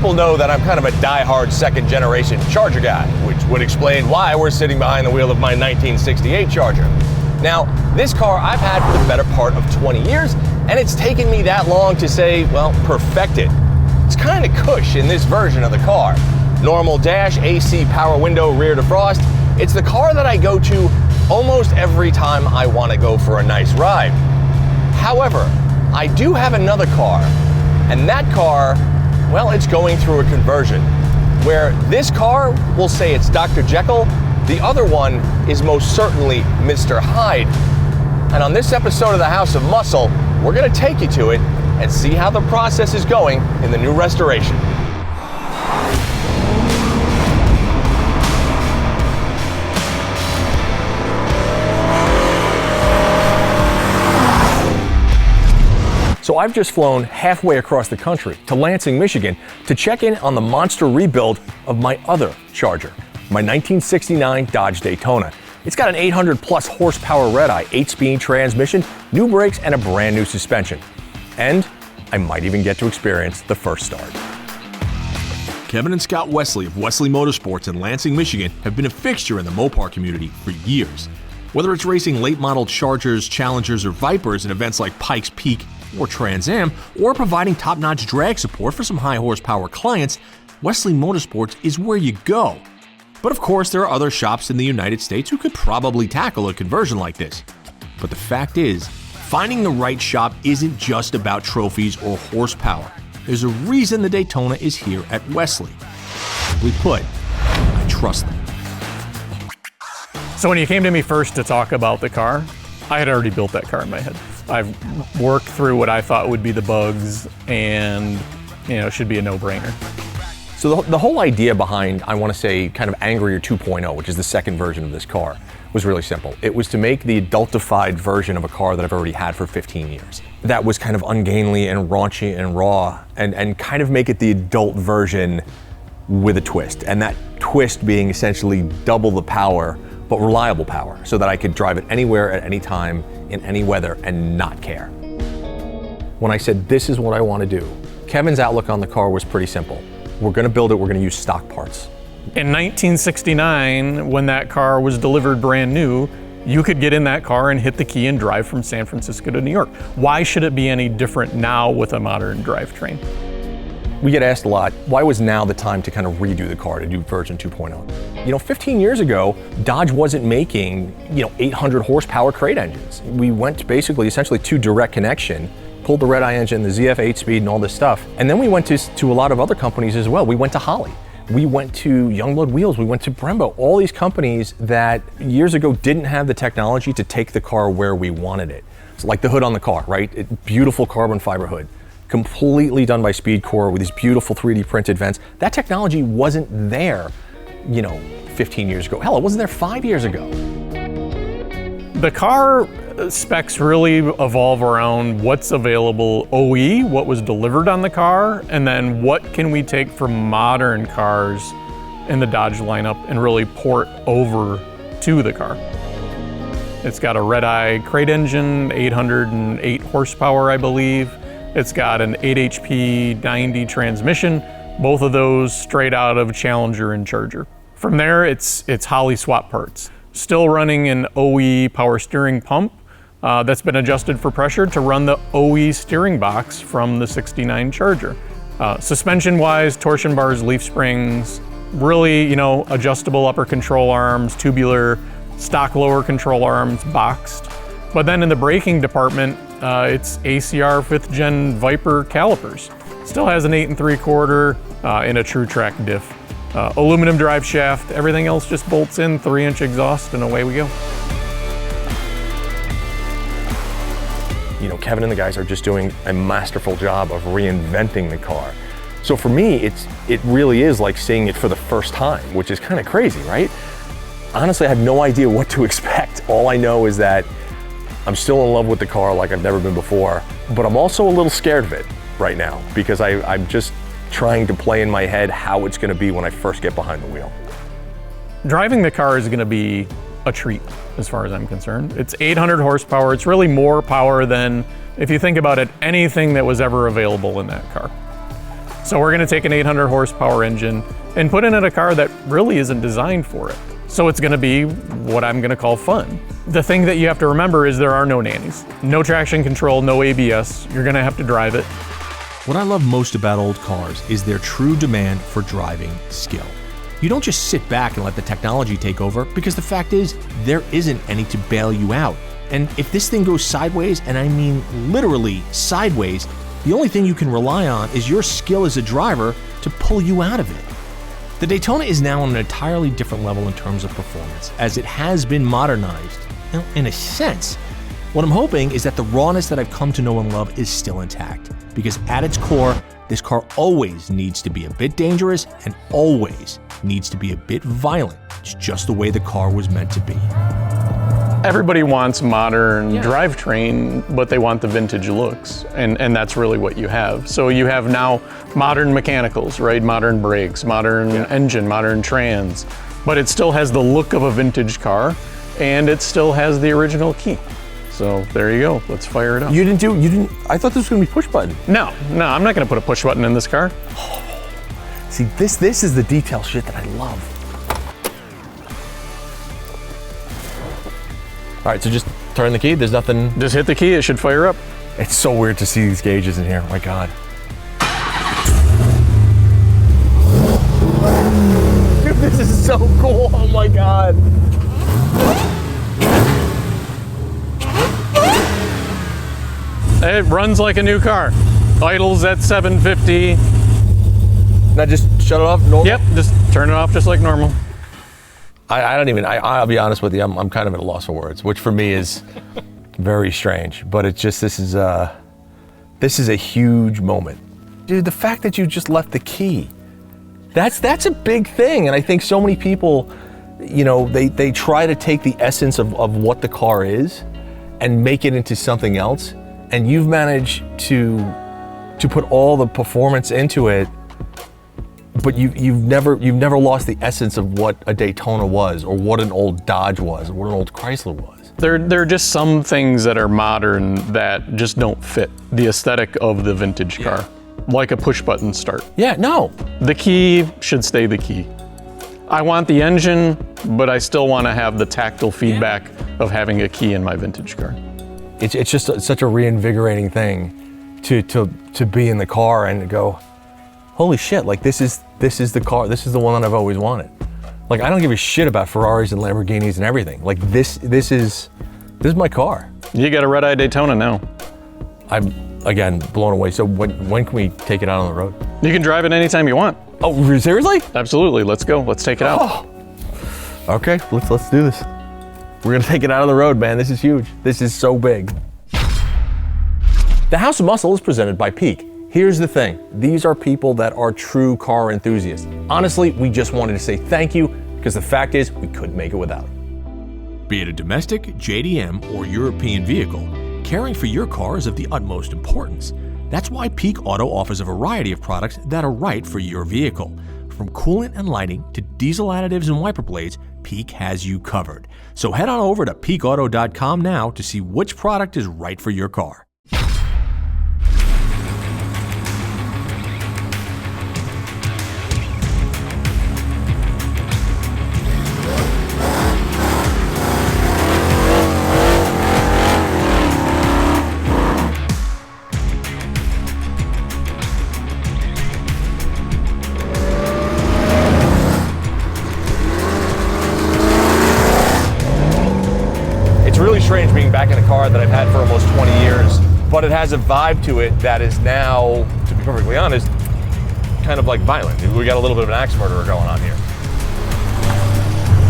people know that I'm kind of a die-hard second-generation Charger guy, which would explain why we're sitting behind the wheel of my 1968 Charger. Now, this car I've had for the better part of 20 years, and it's taken me that long to say, well, perfect it. It's kind of cush in this version of the car. Normal dash, AC power window, rear defrost. It's the car that I go to almost every time I want to go for a nice ride. However, I do have another car, and that car, well, it's going through a conversion, where this car will say it's Dr. Jekyll, the other one is most certainly Mr. Hyde. And on this episode of the House of Muscle, we're going to take you to it and see how the process is going in the new restoration. So I've just flown halfway across the country to Lansing, Michigan to check in on the monster rebuild of my other Charger, my 1969 Dodge Daytona. It's got an 800 plus horsepower red-eye 8-speed transmission, new brakes, and a brand new suspension. And I might even get to experience the first start. Kevin and Scott Wesley of Wesley Motorsports in Lansing, Michigan have been a fixture in the Mopar community for years. Whether it's racing late model Chargers, Challengers, or Vipers in events like Pikes Peak or Trans Am, or providing top-notch drag support for some high horsepower clients, Wesley Motorsports is where you go. But of course, there are other shops in the United States who could probably tackle a conversion like this. But the fact is, finding the right shop isn't just about trophies or horsepower. There's a reason the Daytona is here at Wesley. Simply put, I trust them. So when you came to me first to talk about the car, I had already built that car in my head. I've worked through what I thought would be the bugs, and it should be a no-brainer. So the whole idea behind, I want to say, kind of ANGRIER 2.0, which is the second version of this car, was really simple. It was to make the adultified version of a car that I've already had for 15 years. That was kind of ungainly and raunchy and raw, and kind of make it the adult version with a twist. And that twist being essentially double the power, but reliable power, so that I could drive it anywhere at any time, in any weather, and not care. When I said, this is what I want to do, Kevin's outlook on the car was pretty simple. We're going to build it, we're going to use stock parts. In 1969, when that car was delivered brand new, you could get in that car and hit the key and drive from San Francisco to New York. Why should it be any different now with a modern drivetrain? We get asked a lot, why was now the time to kind of redo the car, to do version 2.0? 15 years ago, Dodge wasn't making, 800 horsepower crate engines. We went essentially to direct connection, pulled the red-eye engine, the ZF 8-speed, and all this stuff. And then we went to a lot of other companies as well. We went to Holley. We went to Youngblood Wheels. We went to Brembo. All these companies that years ago didn't have the technology to take the car where we wanted it. It's like the hood on the car, right? Beautiful carbon fiber hood. Completely done by SpeedCore with these beautiful 3D printed vents. That technology wasn't there, 15 years ago. Hell, it wasn't there 5 years ago. The car specs really evolve around what's available OE, what was delivered on the car, and then what can we take from modern cars in the Dodge lineup and really port over to the car. It's got a red-eye crate engine, 808 horsepower, I believe. It's got an 8 HP 90 transmission, both of those straight out of Challenger and Charger. From there, it's Holley swap parts. Still running an OE power steering pump that's been adjusted for pressure to run the OE steering box from the 69 Charger. Suspension-wise, torsion bars, leaf springs, really, adjustable upper control arms, tubular, stock lower control arms, boxed. But then in the braking department, it's ACR 5th Gen Viper calipers. Still has an 8 3/4 and a true track diff. Aluminum drive shaft, everything else just bolts in, 3-inch exhaust, and away we go. Kevin and the guys are just doing a masterful job of reinventing the car. So for me, it really is like seeing it for the first time, which is kind of crazy, right? Honestly, I have no idea what to expect. All I know is that I'm still in love with the car like I've never been before, but I'm also a little scared of it right now because I'm just trying to play in my head how it's going to be when I first get behind the wheel. Driving the car is going to be a treat as far as I'm concerned. It's 800 horsepower. It's really more power than, if you think about it, anything that was ever available in that car. So we're gonna take an 800 horsepower engine and put it in a car that really isn't designed for it. So it's gonna be what I'm gonna call fun. The thing that you have to remember is there are no nannies. No traction control, no ABS. You're gonna have to drive it. What I love most about old cars is their true demand for driving skill. You don't just sit back and let the technology take over, because the fact is, there isn't any to bail you out. And if this thing goes sideways, and I mean literally sideways, the only thing you can rely on is your skill as a driver to pull you out of it. The Daytona is now on an entirely different level in terms of performance, as it has been modernized, in a sense. What I'm hoping is that the rawness that I've come to know and love is still intact, because at its core, this car always needs to be a bit dangerous and always needs to be a bit violent. It's just the way the car was meant to be. Everybody wants modern drivetrain, but they want the vintage looks, and that's really what you have. So you have now modern mechanicals, right? Modern brakes, modern engine, modern trans, but it still has the look of a vintage car, and it still has the original key. So there you go, let's fire it up. You didn't, I thought this was gonna be push button. No, I'm not gonna put a push button in this car. See, this is the detail shit that I love. All right, so just turn the key, there's nothing. Just hit the key, it should fire up. It's so weird to see these gauges in here, oh my God. Dude, this is so cool, oh my God. It runs like a new car. Idles at 750. Now just shut it off normal? Yep, just turn it off just like normal. I'll be honest with you, I'm kind of at a loss for words, which for me is very strange, but it's just, this is a huge moment. Dude, the fact that you just left the key, that's a big thing. And I think so many people, you know, they try to take the essence of what the car is and make it into something else. And you've managed to put all the performance into it, but you've never lost the essence of what a Daytona was, or what an old Dodge was, or what an old Chrysler was. There are just some things that are modern that just don't fit the aesthetic of the vintage car, like a push button start. Yeah, no. The key should stay the key. I want the engine, but I still want to have the tactile feedback of having a key in my vintage car. It's just such a reinvigorating thing to be in the car and to go, holy shit, like this is the car, this is the one that I've always wanted. Like, I don't give a shit about Ferraris and Lamborghinis and everything. Like this is my car. You got a red-eye Daytona now. I'm, again, blown away. So when can we take it out on the road? You can drive it anytime you want. Oh, seriously? Absolutely, let's go, let's take it out. Oh. Okay, let's do this. We're gonna take it out on the road, man. This is huge. This is so big. The House of Muscle is presented by Peak. Here's the thing. These are people that are true car enthusiasts. Honestly, we just wanted to say thank you, because the fact is, we couldn't make it without them. Be it a domestic, JDM, or European vehicle, caring for your car is of the utmost importance. That's why Peak Auto offers a variety of products that are right for your vehicle. From coolant and lighting to diesel additives and wiper blades, Peak has you covered. So head on over to peakauto.com now to see which product is right for your car. Strange being back in a car that I've had for almost 20 years, but it has a vibe to it that is now, to be perfectly honest, kind of like violent. We got a little bit of an axe murderer going on here.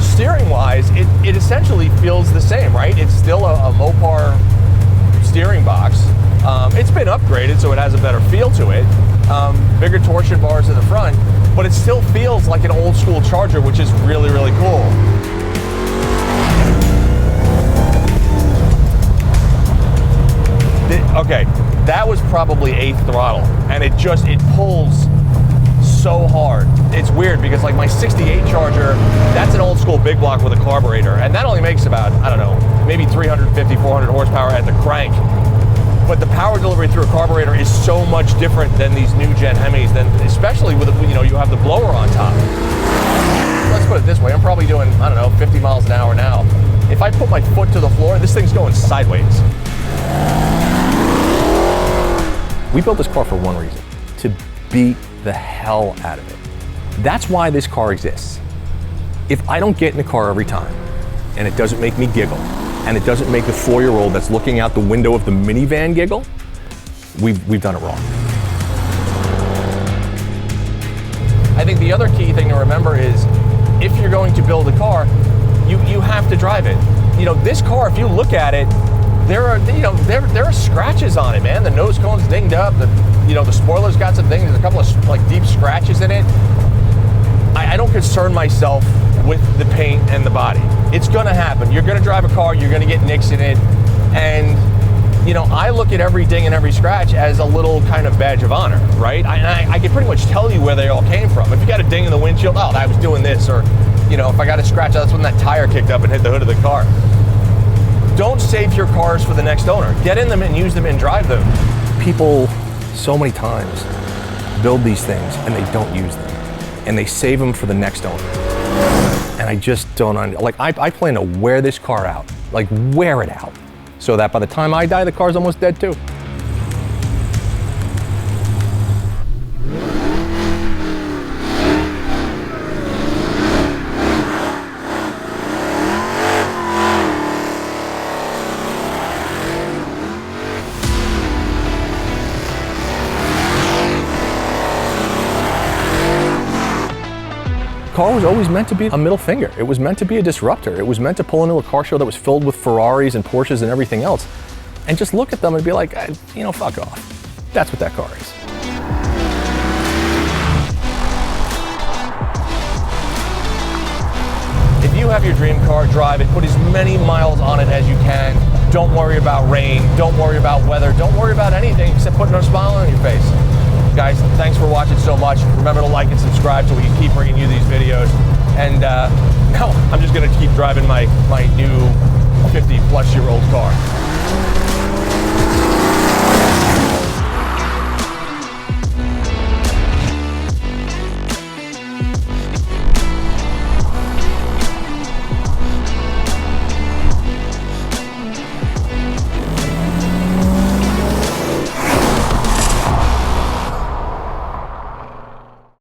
Steering wise, it essentially feels the same, right? It's still a Mopar steering box. It's been upgraded, so it has a better feel to it. Bigger torsion bars in the front, but it still feels like an old school Charger, which is really, really cool. Okay, that was probably 8th throttle, and it pulls so hard. It's weird because like my 68 Charger, that's an old school big block with a carburetor, and that only makes about, I don't know, maybe 350, 400 horsepower at the crank. but the power delivery through a carburetor is so much different than these new gen Hemis, especially with, you know, you have the blower on top. Let's put it this way, I'm probably doing, I don't know, 50 miles an hour now. If I put my foot to the floor, this thing's going sideways. We built this car for one reason, to beat the hell out of it. That's why this car exists. If I don't get in the car every time, and it doesn't make me giggle, and it doesn't make the 4-year-old that's looking out the window of the minivan giggle, we've done it wrong. I think the other key thing to remember is, if you're going to build a car, you have to drive it. You know, this car, if you look at it, there are scratches on it, man. The nose cone's dinged up. The spoiler's got some things. There's a couple of like deep scratches in it. I don't concern myself with the paint and the body. It's gonna happen. You're gonna drive a car, you're gonna get nicks in it, and you know, I look at every ding and every scratch as a little kind of badge of honor, right? I can pretty much tell you where they all came from. If you got a ding in the windshield, oh, I was doing this, or you know, if I got a scratch, that's when that tire kicked up and hit the hood of the car. Don't save your cars for the next owner. Get in them and use them and drive them. People so many times build these things and they don't use them, and they save them for the next owner. And I just don't, like, I plan to wear this car out, like wear it out, so that by the time I die, the car's almost dead too. The car was always meant to be a middle finger. It was meant to be a disruptor. It was meant to pull into a car show that was filled with Ferraris and Porsches and everything else, and just look at them and be like, you know, fuck off. That's what that car is. If you have your dream car, drive it. Put as many miles on it as you can. Don't worry about rain. Don't worry about weather. Don't worry about anything except putting a smile on your face. Guys, thanks for watching so much. Remember to like and subscribe so we can keep bringing you these videos. And now I'm just gonna keep driving my new 50-plus-year-old car.